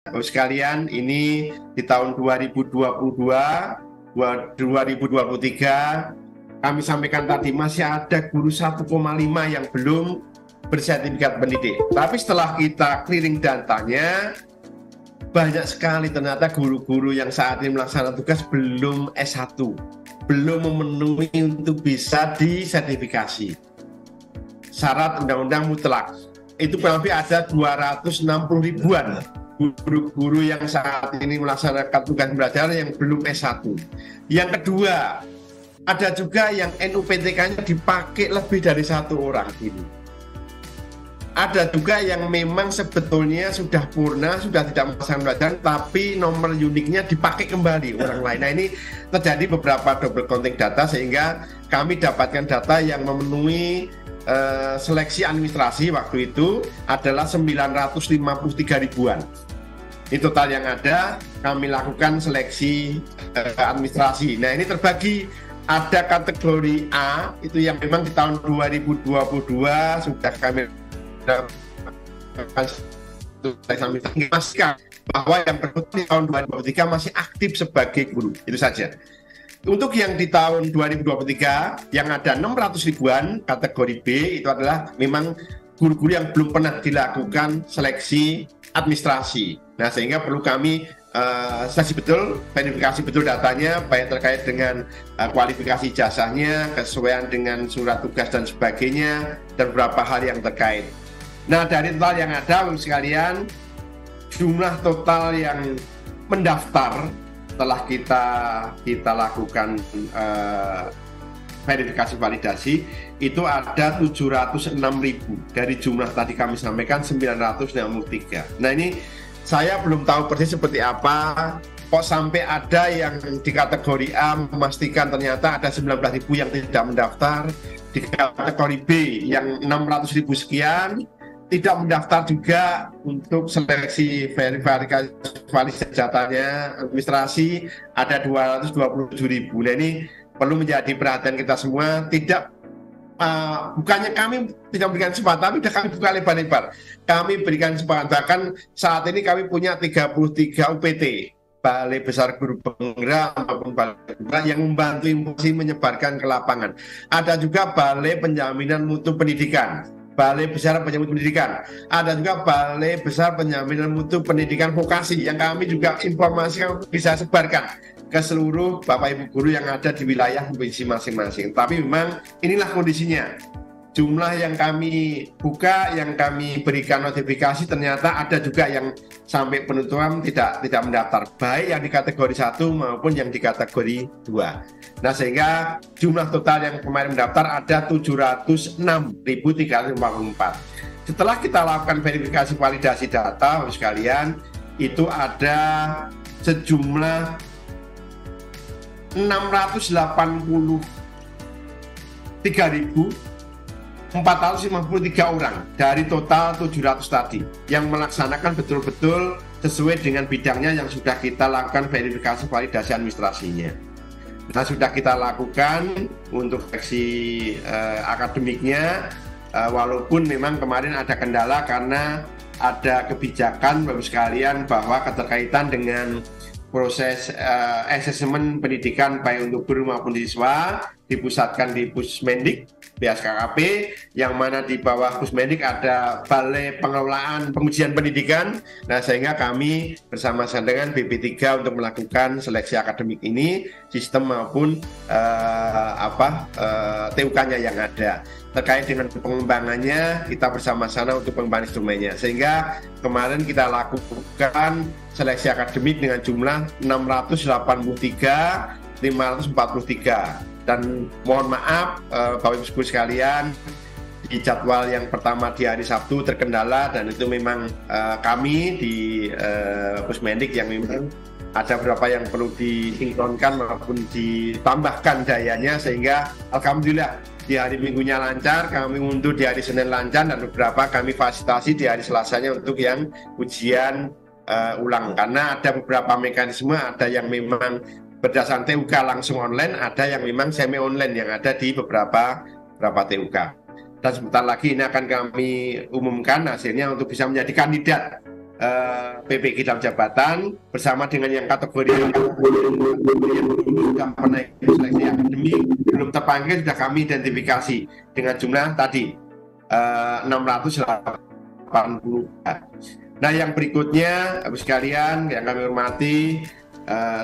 Bapak sekalian, ini di tahun 2022, 2023, kami sampaikan tadi masih ada guru 1,5 yang belum bersertifikat pendidik. Tapi setelah kita clearing datanya, banyak sekali ternyata guru-guru yang saat ini melaksanakan tugas belum S1, belum memenuhi untuk bisa disertifikasi. Syarat undang-undang mutlak. Itu kurang lebih ada 260 ribuan guru-guru yang saat ini melaksanakan tugas pembelajaran yang belum S1. Yang kedua, ada juga yang NUPTK-nya dipakai lebih dari satu orang ini. Ada juga yang memang sebetulnya sudah purna, sudah tidak melaksanakan pembelajaran, tapi nomor uniknya dipakai kembali orang lain. Nah, ini terjadi beberapa double counting data, sehingga kami dapatkan data yang memenuhi seleksi administrasi waktu itu adalah 953 ribuan. Ini total yang ada, kami lakukan seleksi administrasi. Nah, ini terbagi, ada kategori A, itu yang memang di tahun 2022 sudah kami memastikan bahwa yang berikut di tahun 2023 masih aktif sebagai guru. Itu saja. Untuk yang di tahun 2023 yang ada 600 ribuan kategori B, itu adalah memang guru-guru yang belum pernah dilakukan seleksi administrasi. Nah, sehingga perlu kami seleksi betul, verifikasi betul datanya, baik terkait dengan kualifikasi jasanya, kesesuaian dengan surat tugas dan sebagainya, dan beberapa hal yang terkait. Nah, dari total yang ada, sekalian, jumlah total yang mendaftar setelah kita lakukan verifikasi validasi itu ada 706.000 dari jumlah tadi kami sampaikan 963. Nah, ini saya belum tahu persis seperti apa kok sampai ada yang di kategori A memastikan ternyata ada 19.000 yang tidak mendaftar, di kategori B yang 600.000 sekian tidak mendaftar juga untuk seleksi verifikasi datanya administrasi ada 227.000. Nah, ini perlu menjadi perhatian kita semua. Tidak bukannya kami tidak memberikan kesempatan, tapi sudah kami buka lebar-lebar. Kami berikan kesempatan, bahkan saat ini kami punya 33 UPT, Balai Besar Guru Penggerak maupun Balai Besar yang membantu informasi menyebarkan ke lapangan. Ada juga Balai Penjaminan Mutu Pendidikan, Balai Besar Penjaminan Pendidikan. Ada juga Balai Besar Penjaminan Mutu Pendidikan Vokasi yang kami juga informasi bisa sebarkan ke seluruh Bapak Ibu guru yang ada di wilayah provinsi masing-masing. Tapi memang inilah kondisinya. Jumlah yang kami buka, yang kami berikan notifikasi, ternyata ada juga yang sampai penutupan tidak mendaftar, baik yang di kategori 1 maupun yang di kategori 2. Nah, sehingga jumlah total yang kemarin mendaftar ada 706.344. Setelah kita lakukan verifikasi validasi data, Bapak sekalian, itu ada sejumlah 683.453 orang dari total 700 tadi yang melaksanakan betul-betul sesuai dengan bidangnya yang sudah kita lakukan verifikasi validasi administrasinya. Nah, sudah kita lakukan untuk seleksi akademiknya, walaupun memang kemarin ada kendala karena ada kebijakan Bapak sekalian bahwa keterkaitan dengan proses asesmen pendidikan baik untuk guru maupun siswa dipusatkan di Pusmendik BSKKP, yang mana di bawah Pusmendik ada Balai Pengelolaan Pengujian Pendidikan. Nah, sehingga kami bersama-sama dengan BP3 untuk melakukan seleksi akademik ini, sistem maupun TUK-nya yang ada. Terkait dengan pengembangannya, kita bersama-sama untuk pengembangan instrumennya. Sehingga kemarin kita lakukan seleksi akademik dengan jumlah 683.543. Dan mohon maaf Bapak Ibu Guru sekalian, di jadwal yang pertama di hari Sabtu terkendala, dan itu memang kami di Pusmendik yang memang ada beberapa yang perlu disinkronkan maupun ditambahkan dayanya, sehingga alhamdulillah di hari Minggunya lancar, kami mundur di hari Senin lancar, dan beberapa kami fasilitasi di hari Selasanya untuk yang ujian ulang. Karena ada beberapa mekanisme, ada yang memang berdasarkan TUK langsung online, ada yang memang semi online yang ada di beberapa TUK. Dan sebentar lagi ini akan kami umumkan hasilnya untuk bisa menjadi kandidat PPG dalam jabatan bersama dengan yang kategori yang dulu sudah pernah ikut seleksi akademik, belum terpanggil sudah kami identifikasi dengan jumlah tadi 680. Nah, yang berikutnya, Bapak sekalian yang kami hormati,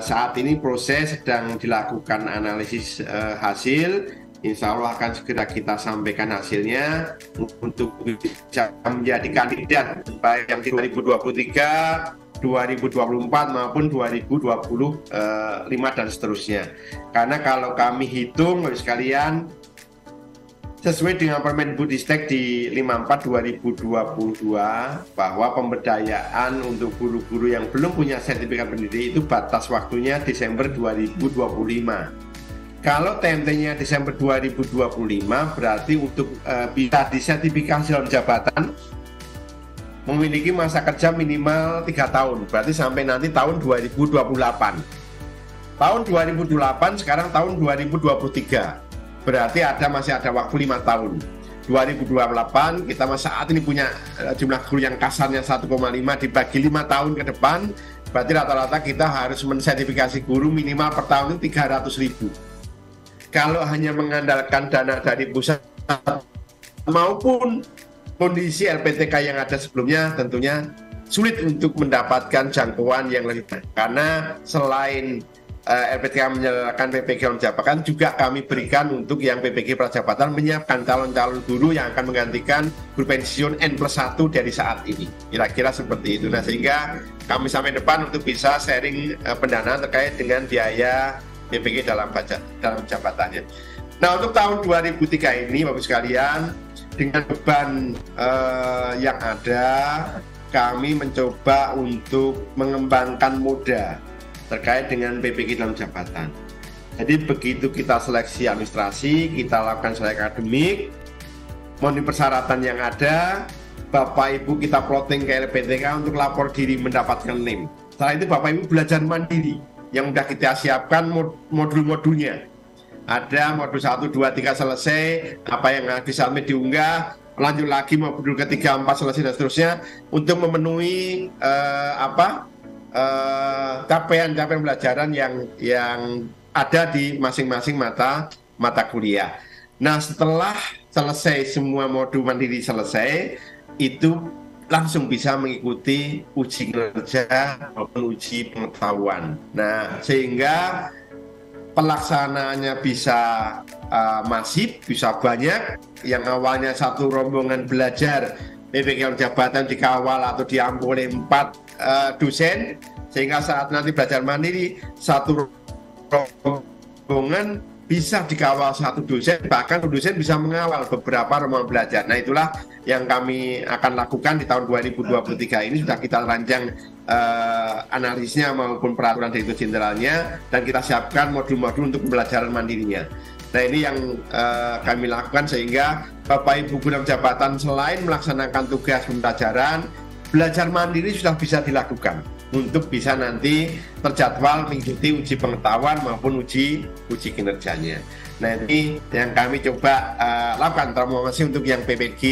saat ini proses sedang dilakukan analisis hasil. Insya Allah akan segera kita sampaikan hasilnya untuk bisa menjadi kandidat baik yang di 2023, 2024 maupun 2025 dan seterusnya. Karena kalau kami hitung, Bapak sekalian, sesuai dengan Permendikbudristek di 54 2022 bahwa pemberdayaan untuk guru-guru yang belum punya sertifikat pendidik itu batas waktunya Desember 2025. Kalau TMT-nya Desember 2025 berarti untuk bisa disertifikasi dalam jabatan memiliki masa kerja minimal 3 tahun, berarti sampai nanti tahun 2028. Tahun 2028 sekarang tahun 2023. Berarti masih ada waktu 5 tahun. 2028 kita saat ini punya jumlah guru yang kasarnya 1,5 dibagi 5 tahun ke depan, berarti rata-rata kita harus mensertifikasi guru minimal per tahun itu 300.000. Kalau hanya mengandalkan dana dari pusat maupun kondisi LPTK yang ada sebelumnya, tentunya sulit untuk mendapatkan jangkauan yang lebih baik. Karena selain LPTK menyelesaikan PPG dalam jabatan, juga kami berikan untuk yang PPG prajabatan menyiapkan calon-calon guru yang akan menggantikan guru pensiun N+1 dari saat ini. Kira-kira seperti itu. Nah, sehingga kami sampai depan untuk bisa sharing pendanaan terkait dengan biaya PPG dalam jabatannya. Nah, untuk tahun 2003 ini, Bapak sekalian, dengan beban yang ada, kami mencoba untuk mengembangkan moda terkait dengan PPG dalam jabatan. Jadi begitu kita seleksi administrasi, kita lakukan seleksi akademik, memenuhi persyaratan yang ada, Bapak Ibu kita plotting ke LPTK untuk lapor diri mendapatkan NIM. Setelah itu Bapak Ibu belajar mandiri yang sudah kita siapkan modul-modulnya. Ada modul 1, 2, 3 selesai, apa yang bisa diunggah, lanjut lagi modul ketiga, 4 selesai dan seterusnya untuk memenuhi capaian-capaian pelajaran yang ada di masing-masing mata kuliah. Nah, setelah selesai semua modul mandiri selesai, itu langsung bisa mengikuti uji kinerja maupun uji pengetahuan. Nah, sehingga pelaksanaannya bisa masif, bisa banyak. Yang awalnya satu rombongan belajar PPG jabatan dikawal atau diampu oleh 4 dosen, sehingga saat nanti belajar mandiri satu rombongan bisa dikawal 1 dosen, bahkan dosen bisa mengawal beberapa rombongan belajar. Nah, itulah yang kami akan lakukan di tahun 2023 ini. Sudah kita rancang analisnya maupun peraturan direktur jenderalnya, dan kita siapkan modul-modul untuk pembelajaran mandirinya. Nah, ini yang kami lakukan sehingga Bapak Ibu guru jabatan selain melaksanakan tugas pembelajaran, belajar mandiri sudah bisa dilakukan untuk bisa nanti terjadwal mengikuti uji pengetahuan maupun uji kinerjanya. Nah, ini yang kami coba lakukan transformasi untuk yang PPG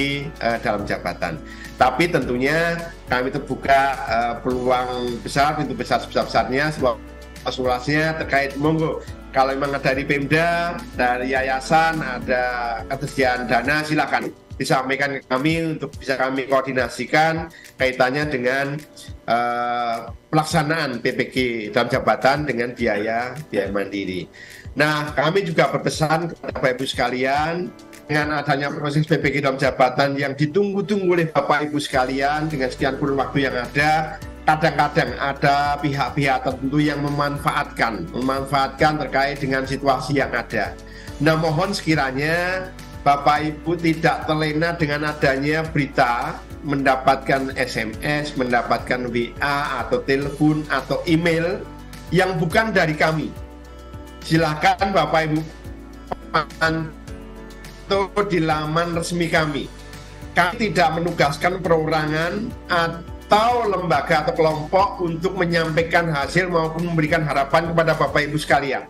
dalam jabatan. Tapi tentunya kami terbuka peluang besar, pintu besar sebesar-besarnya, sebuah konsultasinya terkait monggo. Kalau memang dari Pemda, dari yayasan ada ketersediaan dana, silakan disampaikan ke kami untuk bisa kami koordinasikan kaitannya dengan pelaksanaan PPG dalam jabatan dengan biaya mandiri. Nah, kami juga berpesan kepada Bapak Ibu sekalian, dengan adanya proses PPG dalam jabatan yang ditunggu-tunggu oleh Bapak Ibu sekalian dengan sekian kurun waktu yang ada, kadang-kadang ada pihak-pihak tertentu yang memanfaatkan terkait dengan situasi yang ada. Nah, mohon sekiranya Bapak Ibu tidak terlena dengan adanya berita, mendapatkan SMS, mendapatkan WA atau telepon atau email yang bukan dari kami. Silakan Bapak Ibu atau di laman resmi kami. Kami tidak menugaskan perorangan atau lembaga atau kelompok untuk menyampaikan hasil maupun memberikan harapan kepada Bapak Ibu sekalian.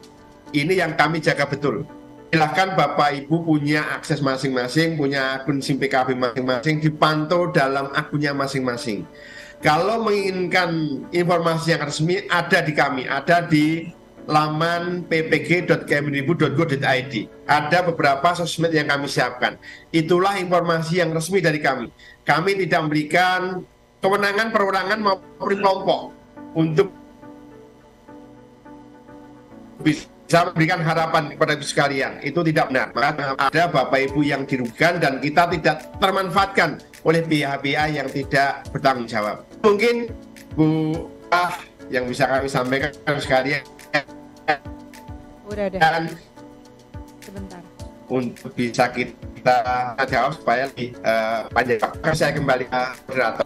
Ini yang kami jaga betul. Silahkan Bapak Ibu punya akses masing-masing, punya akun SIM PKB masing-masing, dipantau dalam akunnya masing-masing. Kalau menginginkan informasi yang resmi, ada di kami, ada di laman ppg.kemendikbud.go.id. Ada beberapa sosmed yang kami siapkan. Itulah informasi yang resmi dari kami. Kami tidak memberikan kewenangan perorangan maupun kelompok untuk bisa memberikan harapan kepada ibu sekalian. Itu tidak benar. Maka ada Bapak Ibu yang dirugikan dan kita tidak termanfaatkan oleh pihak-pihak yang tidak bertanggung jawab. Mungkin Bu yang bisa kami sampaikan sekalian. Udah. Sebentar. Untuk bisa kita jawab supaya lebih panjang. Saya kembali ke moderator.